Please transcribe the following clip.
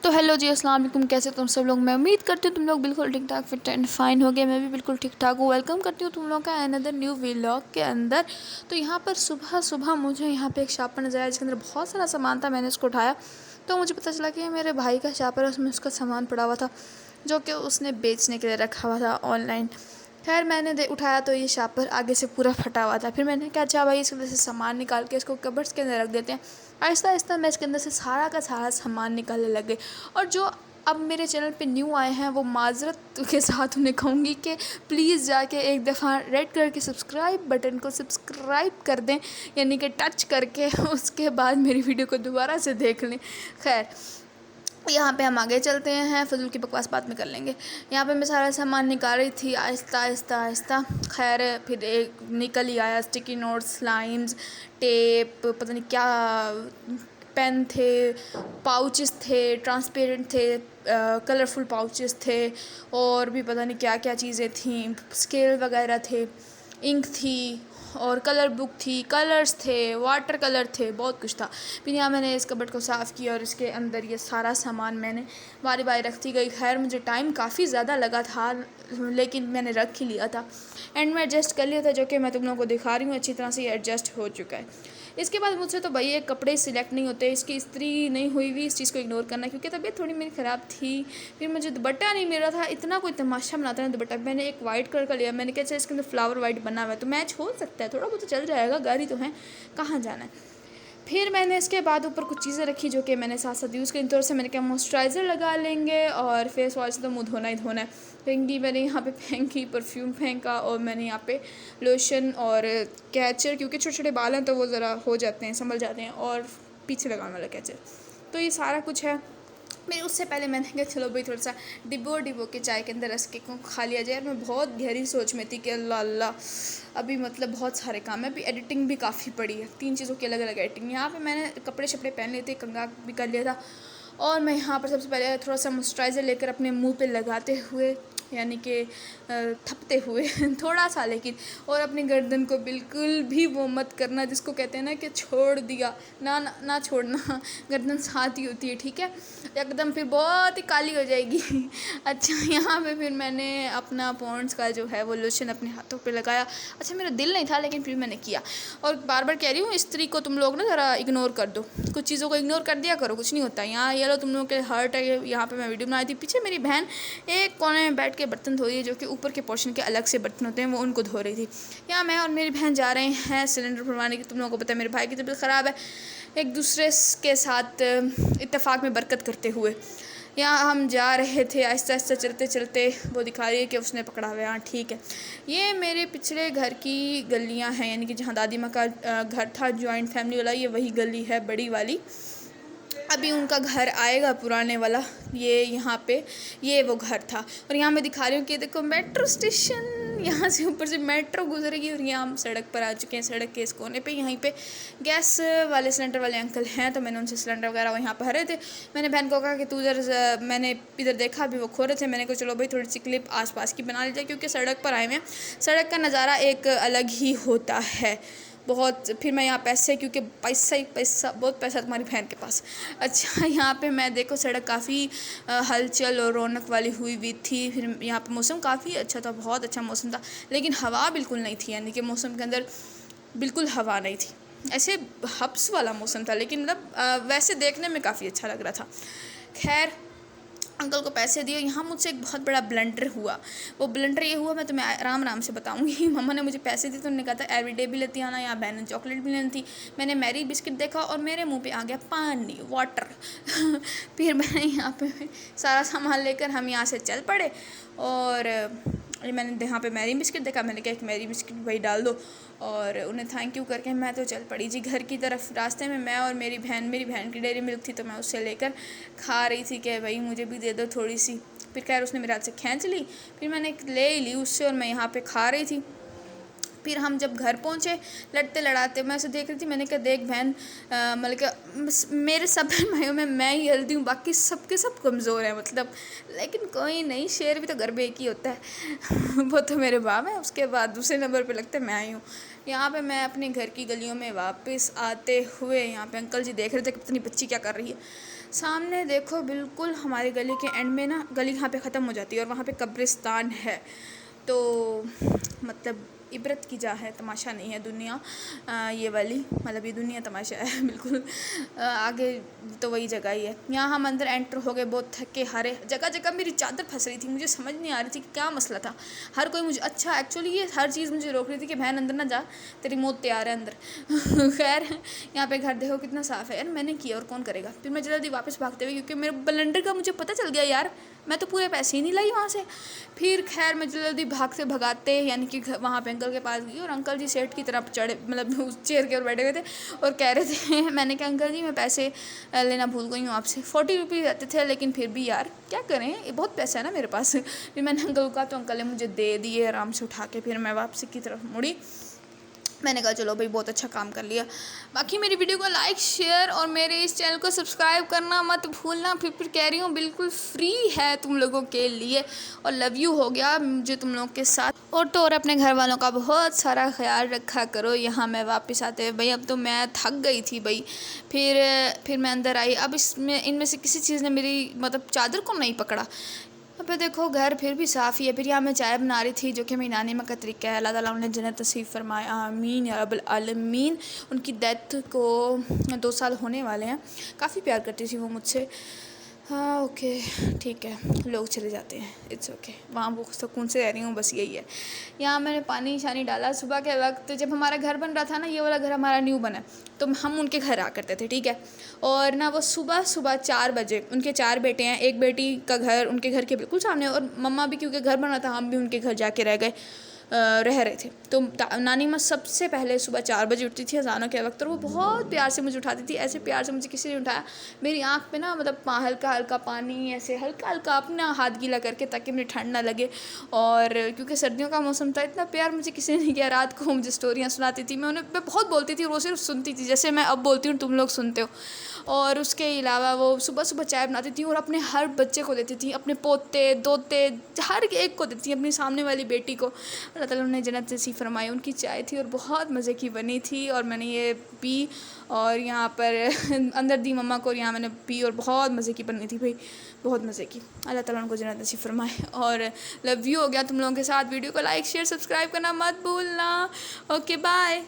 तो हेलो जी, अस्सलाम वालेकुम। कैसे तुम सब लोग? मैं उम्मीद करती हूँ तुम लोग बिल्कुल ठीक ठाक फिट एंड फाइन हो गए। मैं भी बिल्कुल ठीक ठाक हूँ। वेलकम करती हूँ तुम लोग का अनदर न्यू व्लॉग के अंदर। तो यहाँ पर सुबह सुबह मुझे यहाँ पे एक शापर नज़र आया जिसके अंदर बहुत सारा सामान था। मैंने उसको उठाया तो मुझे पता चला कि ये मेरे भाई का शापर है, उसमें उसका सामान पड़ा हुआ था जो कि उसने बेचने के लिए रखा हुआ था ऑनलाइन। खैर मैंने उठाया तो ये शापर आगे से पूरा फटा हुआ था। फिर मैंने कहा अच्छा भाई इसके अंदर से सामान निकाल के इसको कबर्ड्स के अंदर रख देते हैं। आहिस्ता आहिस्ता मैं इसके अंदर से सारा का सारा सामान निकालने लग गई। और जो अब मेरे चैनल पे न्यू आए हैं वो माजरत के साथ उन्हें कहूँगी कि प्लीज़ जाके एक दफ़ा रेड कलर के सब्सक्राइब बटन को सब्सक्राइब कर दें, यानी कि टच करके उसके बाद मेरी वीडियो को दोबारा से देख लें। खैर यहाँ पे हम आगे चलते हैं, फजूल की बकवास बाद में कर लेंगे। यहाँ पे मैं सारा सामान निकाल रही थी आहिस्ता आहिस्ता आहिस्ता। खैर फिर एक निकल ही आया, स्टिकी नोट्स, स्लाइम्स, टेप, पता नहीं क्या, पेन थे, पाउचेस थे, ट्रांसपेरेंट थे, कलरफुल पाउचेस थे, और भी पता नहीं क्या क्या चीज़ें थी, स्केल वगैरह थे, इंक थी और कलर बुक थी, कलर्स थे, वाटर कलर थे, बहुत कुछ था। फिर यहाँ मैंने इस कबर्ड को साफ़ किया और इसके अंदर ये सारा सामान मैंने बारी बारी रखती गई। खैर मुझे टाइम काफ़ी ज़्यादा लगा था लेकिन मैंने रख ही लिया था, एंड में एडजस्ट कर लिया था, जो कि मैं तुम लोगों को दिखा रही हूँ। अच्छी तरह से ये एडजस्ट हो चुका है। इसके बाद मुझसे तो भैया कपड़े सिलेक्ट नहीं होते, इसकी इस्त्री नहीं हुई हुई, इस चीज़ को इग्नोर करना, क्योंकि तबीयत थोड़ी मेरी ख़राब थी। फिर मुझे दुपट्टा नहीं मिल रहा था, इतना कोई तमाशा बनाता ना दुपट्टा। मैंने एक वाइट कलर का लिया, मैंने कहा अच्छा इसके अंदर फ्लावर वाइट बना हुआ है तो मैच हो सकता है, थोड़ा बहुत तो चल जाएगा, गाड़ी तो है, कहाँ जाना है। फिर मैंने इसके बाद ऊपर कुछ चीज़ें रखी जो कि मैंने साथ साथ यूज़ करी। तौर से मैंने कहा मॉइस्चराइज़र लगा लेंगे और फेस वॉश तो मुँह धोना ही धोना है। फेंकी मैंने यहाँ पे, फेंकी परफ्यूम फेंका, और मैंने यहाँ पे लोशन और कैचर, क्योंकि छोटे छोटे बाल हैं तो वो ज़रा हो जाते हैं, संभल जाते हैं, और पीछे लगाने वाला कैचर। तो ये सारा कुछ है। मैं उससे पहले मैंने कहा चलो भाई थोड़ा सा डिबो के चाय के अंदर रस के को खा लिया जाए। और मैं बहुत गहरी सोच में थी कि अल्लाह अल्लाह अभी मतलब बहुत सारे काम है, अभी एडिटिंग भी काफ़ी पड़ी है, 3 चीज़ों की अलग अलग एडिटिंग। यहाँ पे मैंने कपड़े शपड़े पहन लिए थे, कंघा भी कर लिया था, और मैं यहाँ पर सबसे पहले थोड़ा सा मॉइस्चराइज़र लेकर अपने मुँह पे लगाते हुए, यानी कि थपते हुए थोड़ा सा लेकिन, और अपनी गर्दन को बिल्कुल भी वो मत करना जिसको कहते हैं ना कि छोड़ दिया, ना ना, ना छोड़ना, गर्दन साथ ही होती है, ठीक है, एकदम फिर बहुत ही काली हो जाएगी। अच्छा यहाँ पे फिर मैंने अपना पॉन्ड्स का जो है वो लोशन अपने हाथों पे लगाया। अच्छा मेरा दिल नहीं था लेकिन फिर मैंने किया, और बार बार कह रही हूँ स्त्री को तुम लोग ना ज़रा इग्नोर कर दो, कुछ चीज़ों को इग्नोर कर दिया करो, कुछ नहीं होता। यहाँ ये लो तुम लोगों के हर्ट है, यहाँ पे मैं वीडियो बनाई थी, पीछे मेरी बहन एक कोने में बैठ के बर्तन धो रही है, जो कि ऊपर के पोर्शन के अलग से बर्तन होते हैं वो उनको धो रही थी। यहाँ मैं और मेरी बहन जा रहे हैं सिलेंडर भरवाने की। तुम लोगों को पता है मेरे भाई की तबीयत ख़राब है, एक दूसरे के साथ इत्तेफाक में बरकत करते हुए यहाँ हम जा रहे थे। आहिस्ता आहिस्ता चलते चलते वो दिखा रही है कि उसने पकड़ा हुआ है, हाँ ठीक है। ये मेरे पिछले घर की गलियाँ हैं, यानी कि जहाँ दादी माँ का घर था जॉइंट फैमिली वाला, ये वही गली है बड़ी वाली। अभी उनका घर आएगा पुराने वाला, ये यहाँ पे ये वो घर था। और यहाँ मैं दिखा रही हूँ कि देखो मेट्रो स्टेशन, यहाँ से ऊपर से मेट्रो गुजरेगी, और यहाँ हम सड़क पर आ चुके हैं। सड़क के इस कोने पे यहीं पे गैस वाले सिलेंडर वाले अंकल हैं, तो मैंने उनसे सिलेंडर वगैरह वो यहाँ पर भरे थे। मैंने बहन को कहा कि तू इधर, मैंने इधर देखा अभी वो खो रहे थे, मैंने कहा चलो भाई थोड़ी सी क्लिप आसपास की बना ली जाए, क्योंकि सड़क पर आए हुए हैं, सड़क का नज़ारा एक अलग ही होता है बहुत। फिर मैं यहाँ पैसे, क्योंकि पैसा ही पैसा, बहुत पैसा तुम्हारी बहन के पास। अच्छा यहाँ पे मैं देखो सड़क काफ़ी हलचल और रौनक वाली हुई हुई थी। फिर यहाँ पे मौसम काफ़ी अच्छा था, बहुत अच्छा मौसम था, लेकिन हवा बिल्कुल नहीं थी, यानी कि मौसम के अंदर बिल्कुल हवा नहीं थी, ऐसे हब्स वाला मौसम था, लेकिन मतलब वैसे देखने में काफ़ी अच्छा लग रहा था। खैर अंकल को पैसे दिए। यहाँ मुझसे एक बहुत बड़ा ब्लंडर हुआ। वो ब्लंडर ये हुआ, मैं तुम्हें आराम आराम से बताऊँगी। मम्मा ने मुझे पैसे दिए तो उन्होंने कहा था एवरीडे भी लेती आना, यहाँ बहन ने चॉकलेट भी लेनी थी। मैंने मैरी बिस्किट देखा और मेरे मुंह पे आ गया पानी, वाटर। फिर मैंने यहाँ पे सारा सामान लेकर हम यहाँ से चल पड़े, और मैंने यहाँ पे मैरी बिस्किट देखा, मैंने कहा एक मैरी बिस्किट भाई डाल दो, और उन्हें थैंक यू करके मैं तो चल पड़ी जी घर की तरफ। रास्ते में मैं और मेरी बहन की डेयरी मिल्क थी तो मैं उससे लेकर खा रही थी कि भाई मुझे भी दे दो थोड़ी सी। फिर खैर उसने मेरे हाथ से खींच ली, फिर मैंने ले ली उससे, और मैं यहाँ पे खा रही थी। फिर हम जब घर पहुँचे लड़ते लड़ाते, मैं उसे देख रही थी, मैंने कहा देख बहन, मतलब कि मेरे सब भाइयों में मैं ही हेल्दी हूँ, बाकी सबके सब कमज़ोर हैं, मतलब लेकिन कोई नहीं, शेर भी तो घर में एक ही होता है। वो तो मेरे बाप है, उसके बाद दूसरे नंबर पे लगता है मैं आई हूँ। यहाँ पे मैं अपने घर की गलियों में वापस आते हुए, यहाँ पे अंकल जी देख रहे थे कि पता नहीं बच्ची क्या कर रही है। सामने देखो बिल्कुल हमारे गली के एंड में ना, गली यहाँ पे ख़त्म हो जाती है और वहाँ पे कब्रिस्तान है। तो मतलब इबरत की जा है, तमाशा नहीं है दुनिया ये वाली, मतलब ये दुनिया तमाशा है बिल्कुल। आगे तो वही जगह ही है। यहाँ हम अंदर एंटर हो गए, बहुत थके हारे, जगह जगह मेरी चादर फंस रही थी, मुझे समझ नहीं आ रही थी कि क्या मसला था। हर कोई मुझे, अच्छा एक्चुअली ये हर चीज़ मुझे रोक रही थी कि बहन अंदर ना जा, तेरी मौत तैयार है अंदर खैर यहाँ पे घर देखो कितना साफ़ है यार, मैंने किया और कौन करेगा। फिर मैं जल्दी वापस भागते हुए, क्योंकि मेरे ब्लंडर का मुझे पता चल गया यार, मैं तो पूरे पैसे ही नहीं लाई वहाँ से। फिर खैर मैं जल्दी भागते भगाते यानी कि वहाँ पे अंकल के पास गई, और अंकल जी सेठ की तरफ चढ़े, मतलब उस चेयर के ऊपर बैठे हुए थे और कह रहे थे मैंने कहा अंकल जी मैं पैसे लेना भूल गई हूँ आपसे। 40 रुपीज़ रहते थे, लेकिन फिर भी यार क्या करें, ये बहुत पैसा है ना मेरे पास। फिर मैंने अंकल को कहा तो अंकल ने मुझे दे दिए आराम से उठा के। फिर मैं वापसी की तरफ मुड़ी, मैंने कहा चलो भाई बहुत अच्छा काम कर लिया। बाकी मेरी वीडियो को लाइक शेयर और मेरे इस चैनल को सब्सक्राइब करना मत भूलना। फिर कह रही हूँ बिल्कुल फ्री है तुम लोगों के लिए, और लव यू हो गया मुझे तुम लोगों के साथ। और तो और अपने घर वालों का बहुत सारा ख्याल रखा करो। यहाँ मैं वापस आते हुए भाई, अब तो मैं थक गई थी भाई। फिर मैं अंदर आई। अब इसमें इनमें से किसी चीज़ ने मेरी मतलब चादर को नहीं पकड़ा। अब देखो घर फिर भी साफ़ ही है। फिर यहाँ मैं चाय बना रही थी, जो कि मेरी नानी माँ का तरीका है। अल्लाह ताला उन्हें जन्नत नसीब फरमाए, आमीन या रब्बल आलमीन। उनकी डेथ को 2 साल होने वाले हैं। काफ़ी प्यार करती थी वो मुझसे। हाँ ओके ठीक है, लोग चले जाते हैं, इट्स ओके। वहाँ वो सुकून से रह रही हूँ, बस यही है। यहाँ मैंने पानी शानी डाला सुबह के वक्त, जब हमारा घर बन रहा था ना, ये वाला घर हमारा न्यू बना, तो हम उनके घर आ करते थे, ठीक है। और ना वो सुबह 4 बजे, उनके 4 बेटे हैं, एक बेटी का घर उनके घर के बिल्कुल सामने, और मम्मा भी क्योंकि घर बन रहा था, हम भी उनके घर जाके रह गए, रह रहे थे। तो नानी माँ सबसे पहले सुबह 4 बजे उठती थी अज़ानों के वक्त, और वो बहुत प्यार से मुझे उठाती थी। ऐसे प्यार से मुझे किसी ने उठाया, मेरी आँख पे ना मतलब हल्का हल्का पानी, ऐसे हल्का हल्का अपना हाथ गीला करके, ताकि मुझे ठंड ना लगे। और क्योंकि सर्दियों का मौसम था, इतना प्यार मुझे किसी ने नहीं किया। रात को मुझे स्टोरियाँ सुनाती थी, मैं बहुत बोलती थी, वो सिर्फ सुनती थी, जैसे मैं अब बोलती हूँ तुम लोग सुनते हो। और उसके अलावा वो सुबह सुबह चाय बनाती थी और अपने हर बच्चे को देती थी, अपने पोते दोते हर एक को देती थी, अपनी सामने वाली बेटी को। अल्लाह ताला उन्हें जन्नत नसीब फरमाए। उनकी चाय थी और बहुत मज़े की बनी थी, और मैंने ये पी, और यहाँ पर अंदर दी मम्मा को, और यहाँ मैंने पी, और बहुत मज़े की बनी थी भाई, बहुत मज़े की। अल्लाह ताला उनको जन्नत नसीब फरमाए। और लव यू हो गया तुम लोगों के साथ। वीडियो को लाइक शेयर सब्सक्राइब करना मत भूलना। Okay bye.